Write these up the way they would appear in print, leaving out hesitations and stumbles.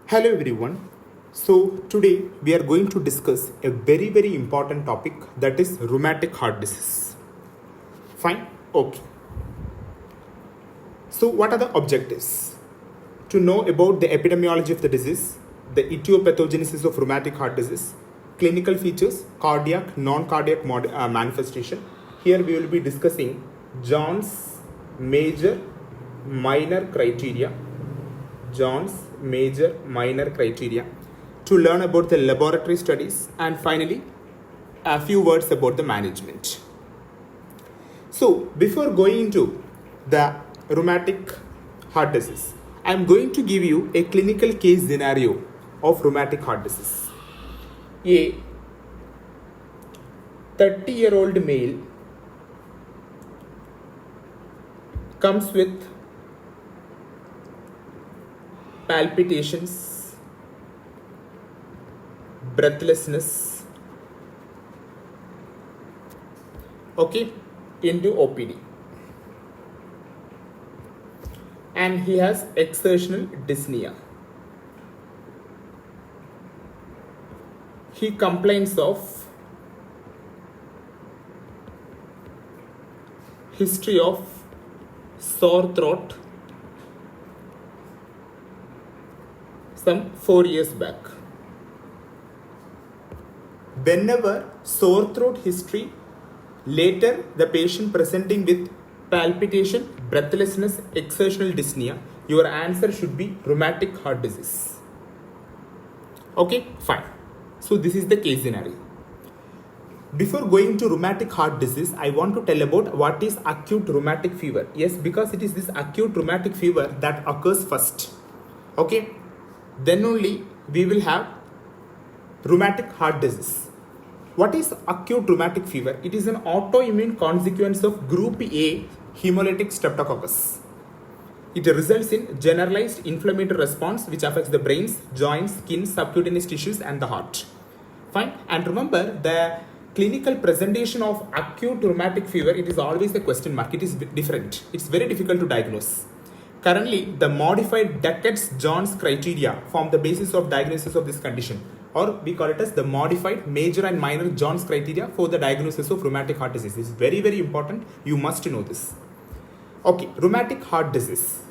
Hello everyone. So today we are going to discuss a very important topic, that is rheumatic heart disease. Fine? Okay. So what are the objectives? To know about the epidemiology of the disease, the etiopathogenesis of rheumatic heart disease, clinical features, cardiac, non-cardiac manifestation. Here we will be discussing John's major minor criteria, to learn about the laboratory studies, and finally a few words about the management. So before going into the rheumatic heart disease, I am going to give you a clinical case scenario of rheumatic heart disease. A 30-year-old male comes with palpitations, breathlessness, into OPD, and he has exertional dyspnea. He complains of history of sore throat some 4 years back. Whenever sore throat history, later the patient presenting with palpitation, breathlessness, exertional dyspnea, your answer should be rheumatic heart disease. Okay, fine. So this is the case scenario. Before going to rheumatic heart disease, I want to tell about what is acute rheumatic fever. Yes, because it is this acute rheumatic fever that occurs first. Okay, then only we will have rheumatic heart disease. What is acute rheumatic fever? It is an autoimmune consequence of group A hemolytic streptococcus. It results in generalized inflammatory response which affects the brains, joints, skin, subcutaneous tissues and the heart. Fine. And remember, the clinical presentation of acute rheumatic fever, it is always a question mark. It is different. It's very difficult to diagnose. Currently, the modified Duckett's-Jones criteria form the basis of diagnosis of this condition, or we call it as the modified major and minor Jones criteria for the diagnosis of rheumatic heart disease. It's very important. You must know this. Okay, rheumatic heart disease.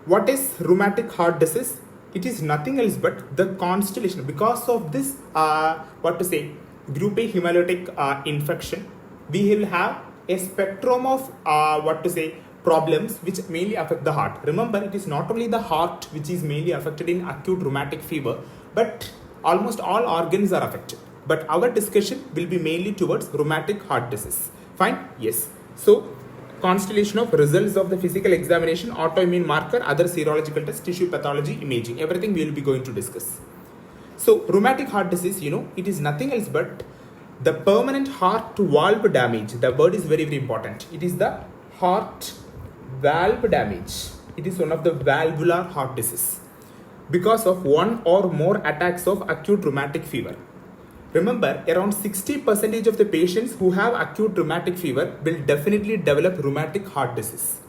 What is rheumatic heart disease? It is nothing else but the constellation. Because of this, group A hemolytic infection, we will have a spectrum of problems which mainly affect the heart. Remember, it is not only the heart which is mainly affected in acute rheumatic fever, but almost all organs are affected. But our discussion will be mainly towards rheumatic heart disease. Fine? Yes. So, constellation of results of the physical examination, autoimmune marker, other serological tests, tissue pathology, imaging, everything we will be going to discuss. So, rheumatic heart disease, it is nothing else but the permanent heart valve damage. The word is very important. It is the heart valve damage. It is one of the valvular heart disease because of one or more attacks of acute rheumatic fever. Remember, around 60% of the patients who have acute rheumatic fever will definitely develop rheumatic heart disease.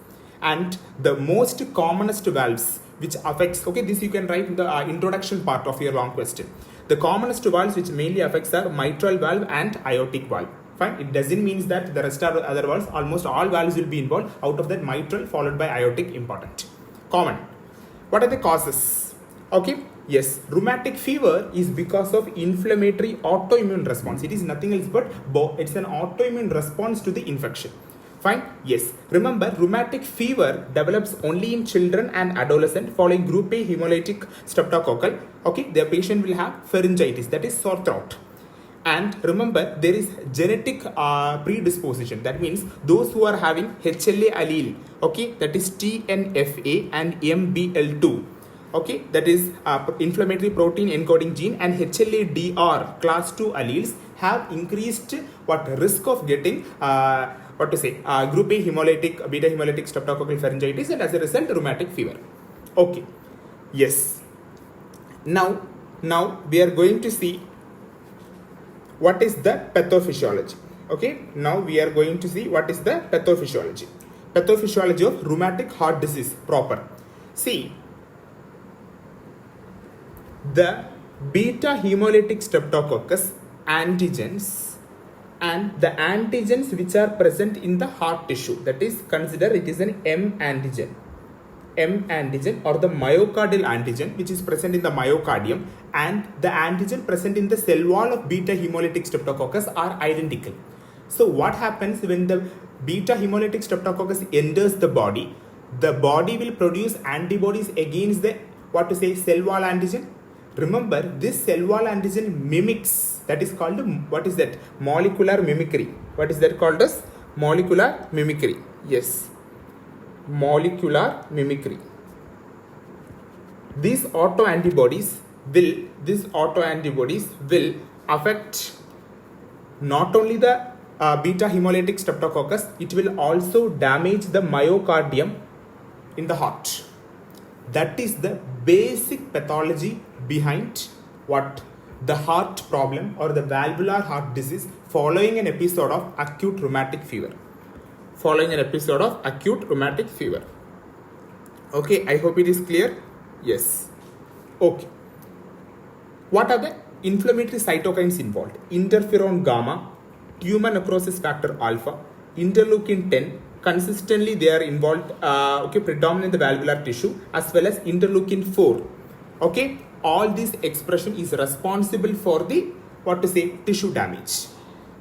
And the most commonest valves which affects, this you can write in the introduction part of your long question. The commonest valves which mainly affects are mitral valve and aortic valve. Fine, it doesn't mean that the rest are other valves. Almost all valves will be involved. Out of that, mitral followed by aortic, important. Common. What are the causes? Okay, yes, rheumatic fever is because of inflammatory autoimmune response. It is nothing else but it's an autoimmune response to the infection. Fine, yes. Remember, rheumatic fever develops only in children and adolescent following group A hemolytic streptococcal. Okay, the patient will have pharyngitis, that is sore throat. And remember, there is genetic predisposition. That means those who are having HLA allele, that is TNFA and MBL2. That is inflammatory protein encoding gene, and HLA-DR class 2 alleles have increased risk of getting group A hemolytic, beta hemolytic streptococcal pharyngitis, and as a result rheumatic fever. Okay, yes. Now we are going to see what is the pathophysiology. Now we are going to see what is the pathophysiology. Pathophysiology of rheumatic heart disease proper. See, the beta hemolytic streptococcus antigens and the antigens which are present in the heart tissue, that is consider it is an M antigen or the myocardial antigen which is present in the myocardium, and the antigen present in the cell wall of beta hemolytic streptococcus are identical. So what happens when the beta hemolytic streptococcus enters the body will produce antibodies against the cell wall antigen. Remember, this cell wall antigen mimics, that is called molecular mimicry. What is that called as? Molecular mimicry. Yes, molecular mimicry. These autoantibodies will affect not only the beta hemolytic streptococcus, it will also damage the myocardium in the heart. That is the basic pathology behind what? The heart problem or the valvular heart disease following an episode of acute rheumatic fever. Okay, I hope it is clear. Yes. Okay. What are the inflammatory cytokines involved? Interferon gamma, tumor necrosis factor alpha, interleukin 10. Consistently they are involved, predominant in the valvular tissue, as well as interleukin 4. Okay, all this expression is responsible for the tissue damage.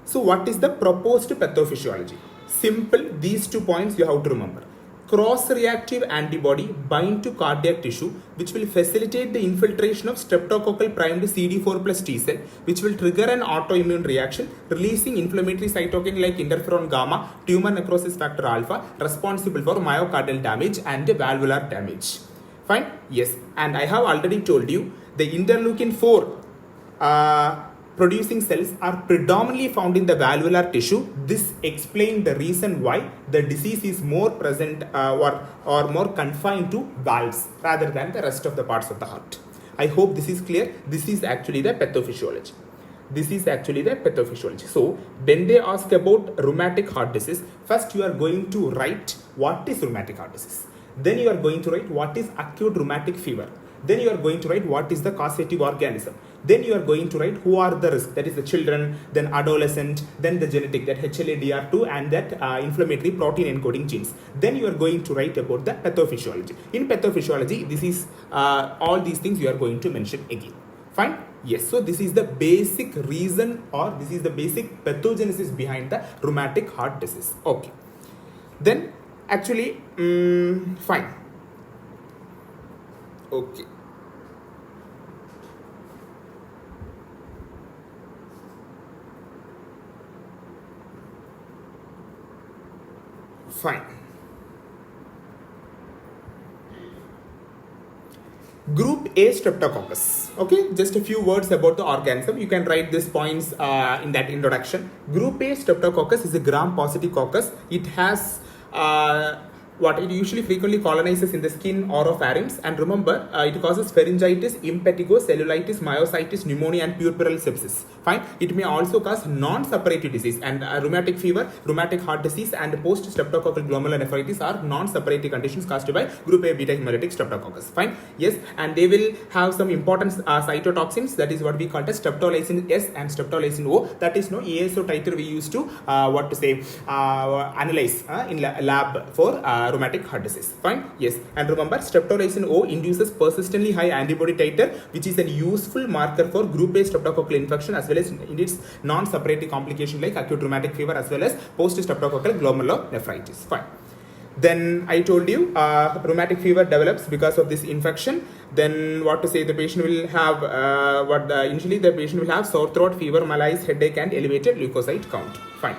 So what is the proposed pathophysiology? Simple, these 2 points you have to remember. Cross-reactive antibody bind to cardiac tissue, which will facilitate the infiltration of streptococcal primed CD4 plus T cell, which will trigger an autoimmune reaction, releasing inflammatory cytokine like interferon gamma, tumor necrosis factor alpha, responsible for myocardial damage and valvular damage. Fine? Yes. And I have already told you the interleukin 4 producing cells are predominantly found in the valvular tissue. This explains the reason why the disease is more present or more confined to valves rather than the rest of the parts of the heart. I hope this is clear. This is actually the pathophysiology. So when they ask about rheumatic heart disease, first you are going to write what is rheumatic heart disease. Then you are going to write what is acute rheumatic fever. Then you are going to write what is the causative organism. Then you are going to write who are the risk, that is the children, then adolescent, then the genetic, that HLA-DR2 and that inflammatory protein encoding genes. Then you are going to write about the pathophysiology. In pathophysiology, this is all these things you are going to mention again. Fine? Yes. So this is the basic reason or this is the basic pathogenesis behind the rheumatic heart disease. Okay. Then actually, fine. Okay. Fine. Group A streptococcus. Okay, just a few words about the organism. You can write these points in that introduction. Group A streptococcus is a gram-positive coccus. It has it usually frequently colonizes in the skin or of pharynx, and remember it causes pharyngitis, impetigo, cellulitis, myositis, pneumonia and puerperal sepsis. Fine. It may also cause non-suppurative disease, and rheumatic fever, rheumatic heart disease and post-streptococcal glomerulonephritis are non-suppurative conditions caused by group A beta hemolytic streptococcus. Fine. Yes, and they will have some important cytotoxins, that is what we call as streptolysin S and streptolysin O. That is no ASO titer we used to analyze in lab for rheumatic heart disease. Fine. Yes, and remember streptolysin O induces persistently high antibody titer, which is a useful marker for group A streptococcal infection as well as in its non-suppurative complication like acute rheumatic fever as well as post-streptococcal glomerulonephritis. Fine. Then I told you rheumatic fever develops because of this infection. Then the patient will have initially the patient will have sore throat, fever, malaise, headache and elevated leukocyte count. Fine.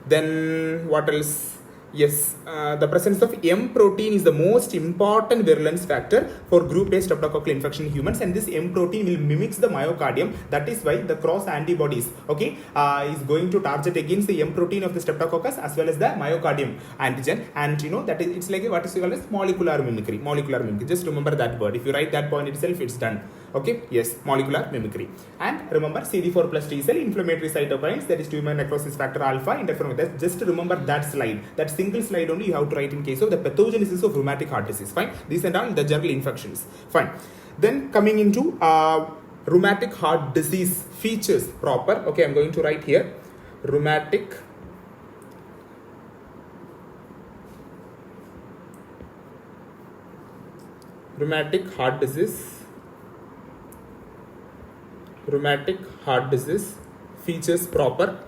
Then what else? Yes, the presence of M protein is the most important virulence factor for group A streptococcal infection in humans, and this M protein will mimics the myocardium. That is why the cross antibodies is going to target against the M protein of the streptococcus as well as the myocardium antigen, and that is it's like what is called as molecular mimicry. Just remember that word. If you write that point itself, it's done. Okay, yes, molecular mimicry. And remember CD4 plus T cell, inflammatory cytokines, that is tumor necrosis factor alpha, interferon. Just remember that slide. That single slide only you have to write in case of the pathogenesis of rheumatic heart disease. Fine. These and all the general infections. Fine. Then coming into rheumatic heart disease features proper. Okay, I'm going to write here rheumatic heart disease features proper.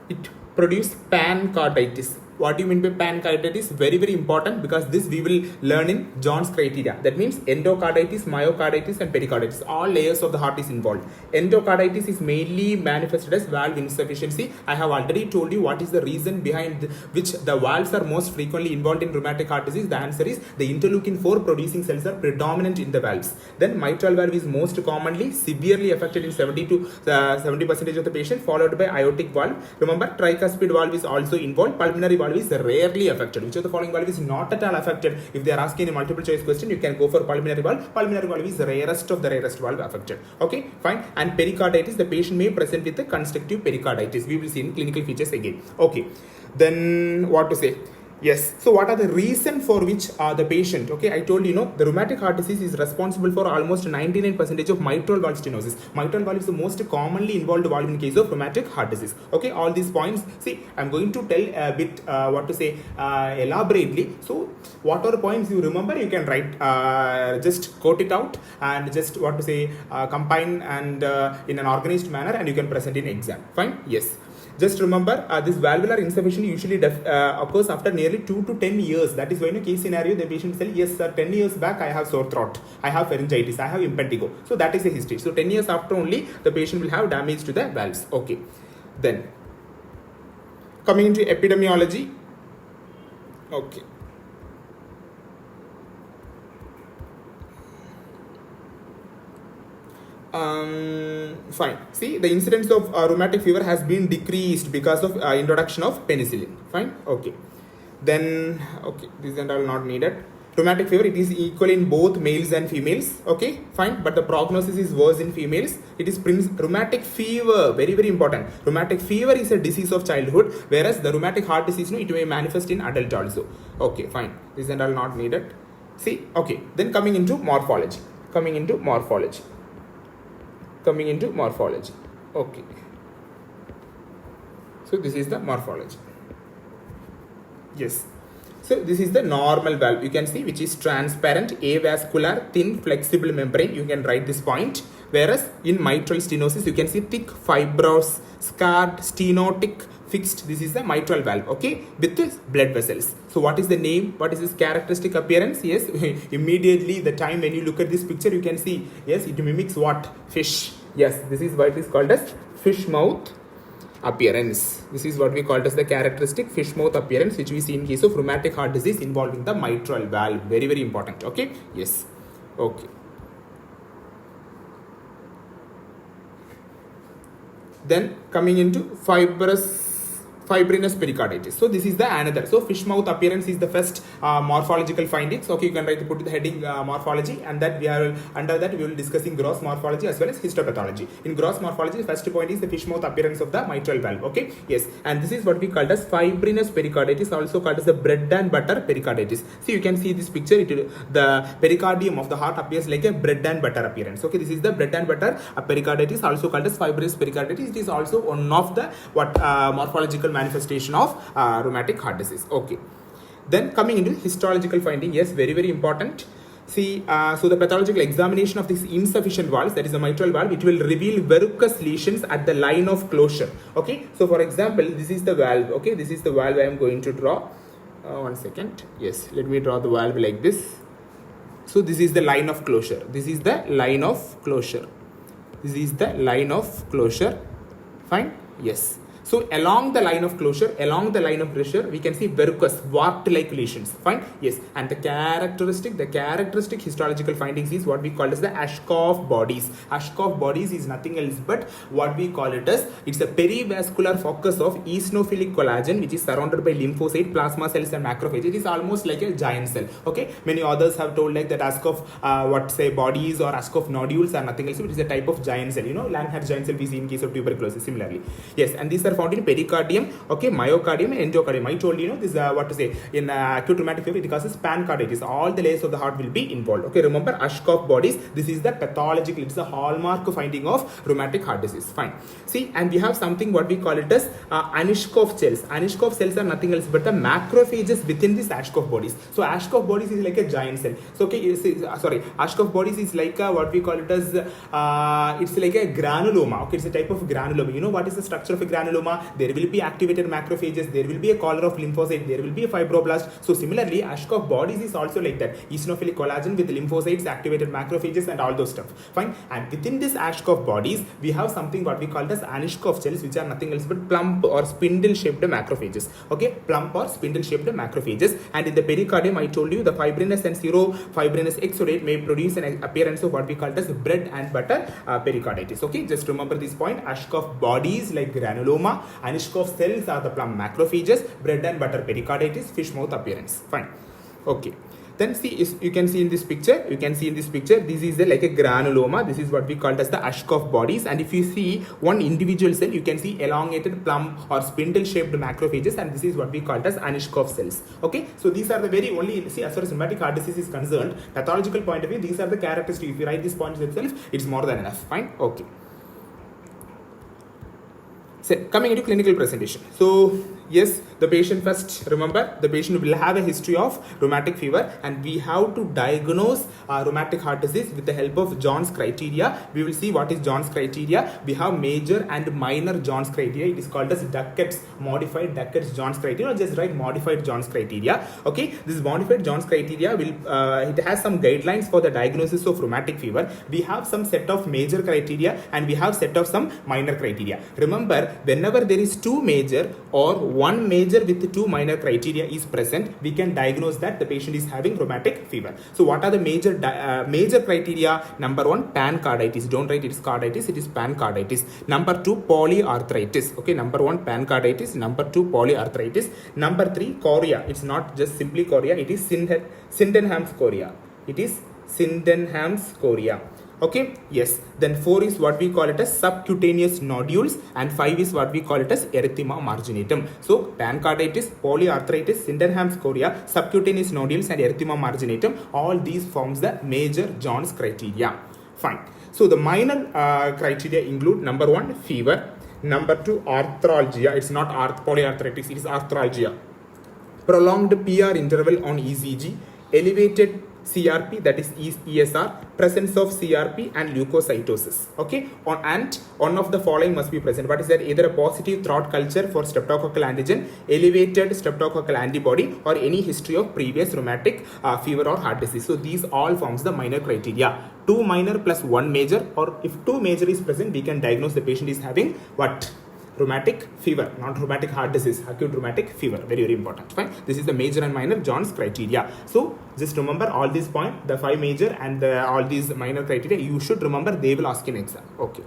It produces pancarditis. What do you mean by pancarditis? Very, very important, because this we will learn in John's criteria. That means endocarditis, myocarditis and pericarditis. All layers of the heart is involved. Endocarditis is mainly manifested as valve insufficiency. I have already told you what is the reason behind which the valves are most frequently involved in rheumatic heart disease. The answer is the interleukin 4 producing cells are predominant in the valves. Then mitral valve is most commonly severely affected in 70% of the patient, followed by aortic valve. Remember, tricuspid valve is also involved. Pulmonary valve is rarely affected. Which of the following valve is not at all affected? If they are asking a multiple choice question, you can go for pulmonary valve. Pulmonary valve is the rarest of the rarest valve affected. Okay, fine. And pericarditis, the patient may present with the constrictive pericarditis. We will see in clinical features again. Okay, then what to say? Yes. So what are the reason for which the patient, okay, I told you, the rheumatic heart disease is responsible for almost 99% of mitral valve stenosis. Mitral valve is the most commonly involved valve in case of rheumatic heart disease. Okay, all these points, see, I'm going to tell a bit, elaborately. So whatever points you remember, you can write, just quote it out and just combine and in an organized manner, and you can present in exam. Fine? Yes. Just remember, this valvular insufficiency usually occurs after nearly 2 to 10 years. That is why in a case scenario, the patient will say, yes sir, 10 years back I have sore throat, I have pharyngitis, I have impetigo. So that is a history. So 10 years after only, the patient will have damage to the valves. Okay. Then, coming into epidemiology. Okay. Fine. See, the incidence of rheumatic fever has been decreased because of introduction of penicillin. Fine. Okay. Then, okay, these and all not needed. Rheumatic fever, it is equal in both males and females. Okay, fine. But the prognosis is worse in females. It is rheumatic fever, very, very important. Rheumatic fever is a disease of childhood, whereas the rheumatic heart disease, it may manifest in adult also. Okay, fine. These and all not needed. See, okay. Then coming into morphology. Okay. So this is the morphology. Yes. So this is the normal valve. You can see which is transparent, avascular, thin, flexible membrane. You can write this point. Whereas in mitral stenosis, you can see thick, fibrous, scarred, stenotic, fixed. This is the mitral valve. Okay, with blood vessels. So what is the name? What is its characteristic appearance? Yes, immediately the time when you look at this picture, you can see, yes, it mimics what? Fish. Yes, this is what is called as fish mouth appearance. This is what we call as the characteristic fish mouth appearance, which we see in case of rheumatic heart disease involving the mitral valve. Very, very important. Okay. Yes. Okay. Then coming into fibrinous pericarditis. So this is the another. So fish mouth appearance is the first morphological findings. Okay, you can put the heading morphology, and that we are under that we will discussing gross morphology as well as histopathology. In gross morphology, the first point is the fish mouth appearance of the mitral valve. Okay, yes, and this is what we called as fibrinous pericarditis, also called as the bread and butter pericarditis. So you can see this picture. The pericardium of the heart appears like a bread and butter appearance. Okay, this is the bread and butter pericarditis, also called as fibrinous pericarditis. It is also one of the morphological manifestation of rheumatic heart disease. Okay, then coming into histological finding. Yes, very, very important. See, so the pathological examination of this insufficient valves, that is the mitral valve, it will reveal verrucous lesions at the line of closure. Okay, so for example, this is the valve. Okay, this is the valve I am going to draw. One second. Yes, let me draw the valve like this. So this is the line of closure. This is the line of closure. This is the line of closure. Fine. Yes. So along the line of closure, along the line of pressure, we can see verrucous, wart-like lesions. Fine. Yes. And the characteristic histological findings is what we call as the Ashkoff bodies. Ashkoff bodies is nothing else but what we call it as, it's a perivascular focus of eosinophilic collagen which is surrounded by lymphocyte, plasma cells and macrophage. It is almost like a giant cell. Okay. Many authors have told like that Ashkoff bodies or Ashkoff nodules are nothing else. It is a type of giant cell. You know, Langhans giant cell we see in case of tuberculosis. Similarly, yes, and these are found in pericardium, okay, myocardium, endocardium. I told you know this in acute rheumatic fever it causes pancarditis. All the layers of the heart will be involved. Okay, remember Ashkoff bodies. This is the pathological. It's a hallmark finding of rheumatic heart disease. Fine. See, and we have something what we call it as Ashkoff cells. Ashkoff cells are nothing else but the macrophages within these Ashkoff bodies. So Ashkoff bodies is like a giant cell. So okay, Ashkoff bodies is like what we call it as it's like a granuloma. Okay, it's a type of granuloma. You know what is the structure of a granuloma? There will be activated macrophages, there will be a collar of lymphocyte, there will be a fibroblast. So similarly, Ashkoff bodies is also like that. Eosinophilic collagen with lymphocytes, activated macrophages and all those stuff. Fine. And within this Ashkoff bodies, we have something what we call as Ashkoff cells, which are nothing else but plump or spindle shaped macrophages. Okay, plump or spindle shaped macrophages. And in the pericardium, I told you the fibrinous and serofibrinous exudate may produce an appearance of what we call as bread and butter pericarditis. Okay, just remember this point. Ashkoff bodies like granuloma, Ashkoff cells are the plump macrophages, bread and butter pericarditis, fish mouth appearance. Fine. Okay. Then see, you can see in this picture, this is like a granuloma. This is what we call as the Ashkoff bodies. And if you see one individual cell, you can see elongated plump or spindle shaped macrophages, and this is what we call as Ashkoff cells. Okay, so these are the very only, see, as far as rheumatic heart disease is concerned, pathological point of view, these are the characteristics. If you write these points itself, it's more than enough. Fine. Okay. So coming into clinical presentation. So yes, the patient first, remember, the patient will have a history of rheumatic fever, and we have to diagnose rheumatic heart disease with the help of John's criteria. We will see what is John's criteria. We have major and minor John's criteria. It is called as Duckett's modified Duckett's John's criteria, or just write modified John's criteria. Okay, this modified John's criteria will it has some guidelines for the diagnosis of rheumatic fever. We have some set of major criteria and we have set of some minor criteria. Remember, whenever there is two major or one major with two minor criteria is present, we can diagnose that the patient is having rheumatic fever. So what are the major criteria? Number one, pancarditis. Don't write it is carditis, it is pancarditis. Number two, polyarthritis. Okay, number one, pancarditis. Number two, polyarthritis. Number three, chorea. It's not just simply chorea, it is Sydenham's chorea. It is Sydenham's chorea. Okay, yes. Then 4 is what we call it as subcutaneous nodules, and 5 is what we call it as erythema marginatum. So pancarditis, polyarthritis, Sydenham's chorea, subcutaneous nodules and erythema marginatum, all these forms the major John's criteria. Fine. So the minor criteria include number 1, fever, number 2, arthralgia. It's not polyarthritis, it is arthralgia. Prolonged PR interval on ECG, elevated CRP, that is ESR, presence of CRP and leukocytosis. Okay, and one of the following must be present. What is that? Either a positive throat culture for streptococcal antigen, elevated streptococcal antibody, or any history of previous rheumatic fever or heart disease. So these all forms the minor criteria. 2 minor plus 1 major, or if 2 major is present, we can diagnose the patient is having what? Rheumatic fever, not rheumatic heart disease, acute rheumatic fever. Very, very important. Fine. This is the major and minor John's criteria. So just remember all these points, the 5 major and all these minor criteria. You should remember, they will ask in exam. Okay.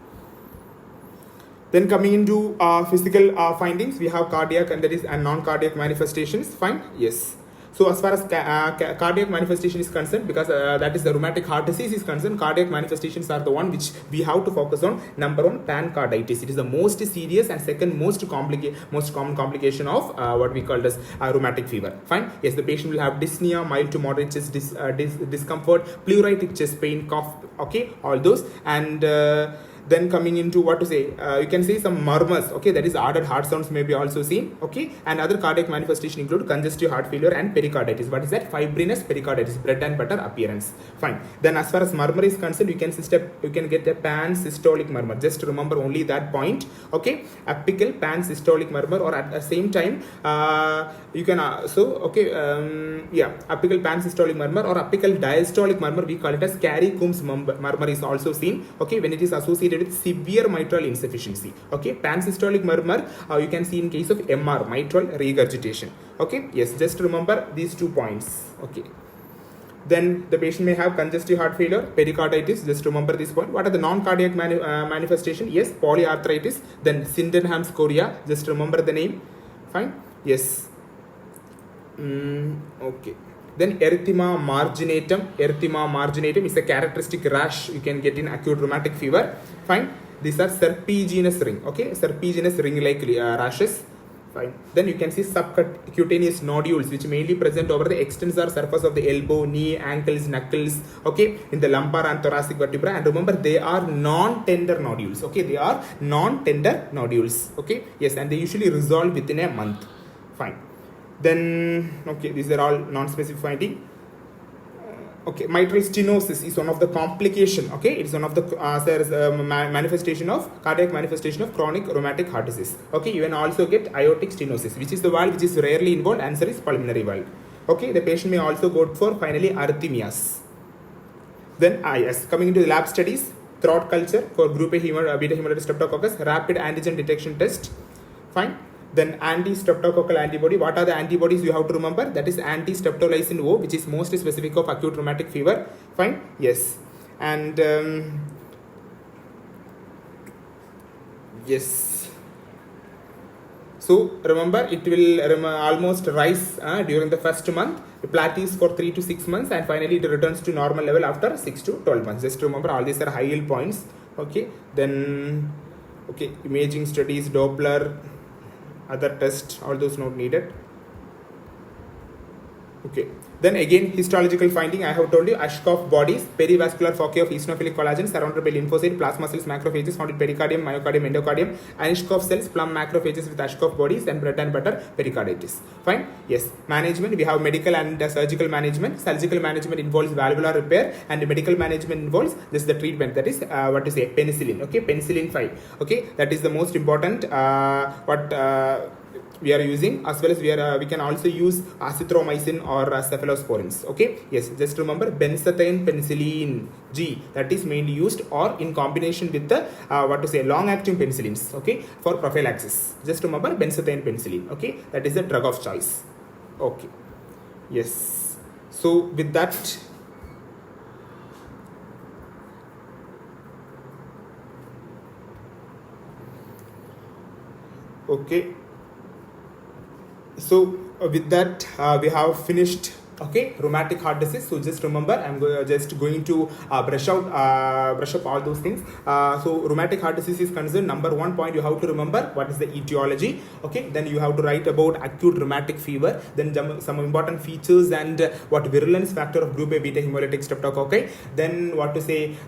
Then coming into physical findings, we have cardiac and that is non-cardiac manifestations. Fine. Yes. So as far as cardiac manifestation is concerned, because that is the rheumatic heart disease is concerned, cardiac manifestations are the one which we have to focus on. Number 1, pancarditis. It is the most serious and second most common complication of what we call as rheumatic fever. Fine. Yes, the patient will have dyspnea, mild to moderate chest discomfort, pleuritic chest pain, cough. Okay, all those. And then coming into what to say, you can see some murmurs. Okay, that is added heart sounds may be also seen. Okay, and other cardiac manifestation include congestive heart failure and pericarditis. What is that? Fibrinous pericarditis, bread and butter appearance. Fine. Then as far as murmur is concerned, you can get a pansystolic murmur. Just remember only that point. Okay, apical pansystolic murmur, or at the same time you can apical pansystolic murmur or apical diastolic murmur, we call it as Carey-Coombs murmur is also seen. Okay, when it is associated associated with severe mitral insufficiency. Okay, pansystolic murmur you can see in case of MR, mitral regurgitation. Okay, yes, just remember these 2 points. Okay. Then the patient may have congestive heart failure, pericarditis. Just remember this point. What are the non-cardiac manifestation? Yes, polyarthritis. Then Sydenham's chorea. Just remember the name. Fine. Yes. Okay. Then erythema marginatum. Erythema marginatum is a characteristic rash you can get in acute rheumatic fever. Fine. These are serpiginous ring. Okay, serpiginous ring-like rashes. Fine. Then you can see subcutaneous nodules which mainly present over the extensor surface of the elbow, knee, ankles, knuckles, okay, in the lumbar and thoracic vertebra. And remember, they are non-tender nodules. Okay, they are non-tender nodules. Okay, yes, and they usually resolve within a month. Fine. Then, okay, these are all non-specific finding. Okay, mitral stenosis is one of the complication. Okay, it's one of the manifestation of cardiac manifestation of chronic rheumatic heart disease. Okay, you can also get aortic stenosis, which is the valve which is rarely involved. Answer is pulmonary valve. Okay, the patient may also go for finally arrhythmias. Then yes, coming into the lab studies, throat culture for group A beta hemolytic streptococcus, rapid antigen detection test. Fine. Then anti-streptococcal antibody. What are the antibodies you have to remember? That is anti-streptolysin O, which is most specific of acute rheumatic fever. Fine. Yes. And yes. So remember, it will almost rise during the first month. It plateaus for 3 to 6 months, and finally it returns to normal level after 6 to 12 months. Just remember, all these are high yield points. Okay. Then okay, imaging studies, Doppler, other tests, all those not needed. Okay. Then again, histological finding, I have told you, Ashkoff bodies, perivascular foci of eosinophilic collagen surrounded by lymphocyte, plasma cells, macrophages found in pericardium, myocardium, endocardium, Ashkoff cells, plum macrophages with Ashkoff bodies, and bread and butter pericarditis. Fine. Yes. Management, we have medical and surgical management. Surgical management involves valvular repair, and medical management involves this the treatment, that is penicillin. Okay, penicillin 5. Okay, that is the most important we are using, as well as we can also use azithromycin or cephalosporins. Okay, yes, just remember benzathine penicillin G, that is mainly used or in combination with the long acting penicillins, okay, for prophylaxis. Just remember benzathine penicillin. Okay, that is the drug of choice. Okay, yes, so with that okay, so with that we have finished, okay, rheumatic heart disease. So just remember, I'm just going to brush up all those things. So rheumatic heart disease is concerned, number 1 point you have to remember what is the etiology. Okay, then you have to write about acute rheumatic fever, then some important features and what virulence factor of group A beta hemolytic streptococci. Then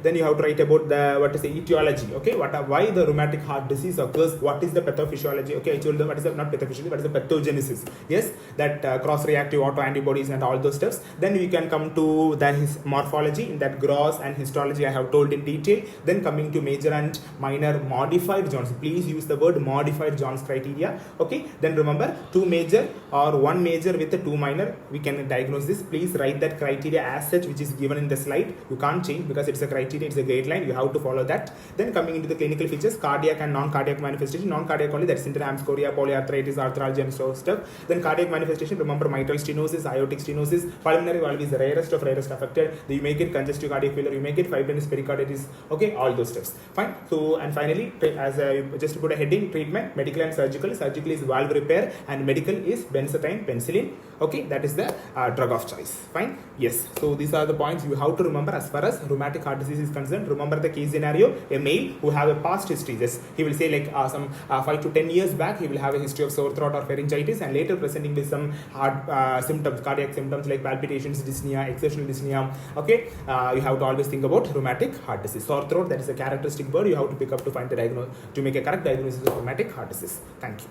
then you have to write about the etiology. Okay, why the rheumatic heart disease occurs, what is the pathophysiology. Okay, I told them what is the not pathophysiology, what is the pathogenesis. Yes, that cross-reactive autoantibodies and all those steps. Then we can come to the morphology, in that gross and histology I have told in detail. Then coming to major and minor modified Jones. Please use the word modified Jones criteria. Okay, then remember 2 major or 1 major with a 2 minor, we can diagnose this. Please write that criteria as such, which is given in the slide. You can't change because it's a criteria, it's a guideline, you have to follow that. Then coming into the clinical features, cardiac and non-cardiac manifestation. Non-cardiac only, that's Sydenham's chorea, polyarthritis, arthralgia and so stuff. Then cardiac manifestation, remember mitral stenosis, aortic stenosis. Pulmonary valve is the rarest of rarest affected. You may get congestive cardiac failure, you may get fibrinous pericarditis. Okay, all those steps. Fine. So, and finally, as just to put a heading, treatment, medical and surgical. Surgical is valve repair, and medical is benzathine penicillin. Okay, that is the drug of choice. Fine. Yes. So these are the points you have to remember as far as rheumatic heart disease is concerned. Remember the case scenario: a male who have a past history. Just he will say like some 5 to 10 years back, he will have a history of sore throat or pharyngitis, and later presenting with some heart symptoms, cardiac symptoms like palpitations, dyspnea, exertional dyspnea. Okay, you have to always think about rheumatic heart disease. Sore throat, that is a characteristic word you have to pick up to find the diagnosis, to make a correct diagnosis of rheumatic heart disease. Thank you.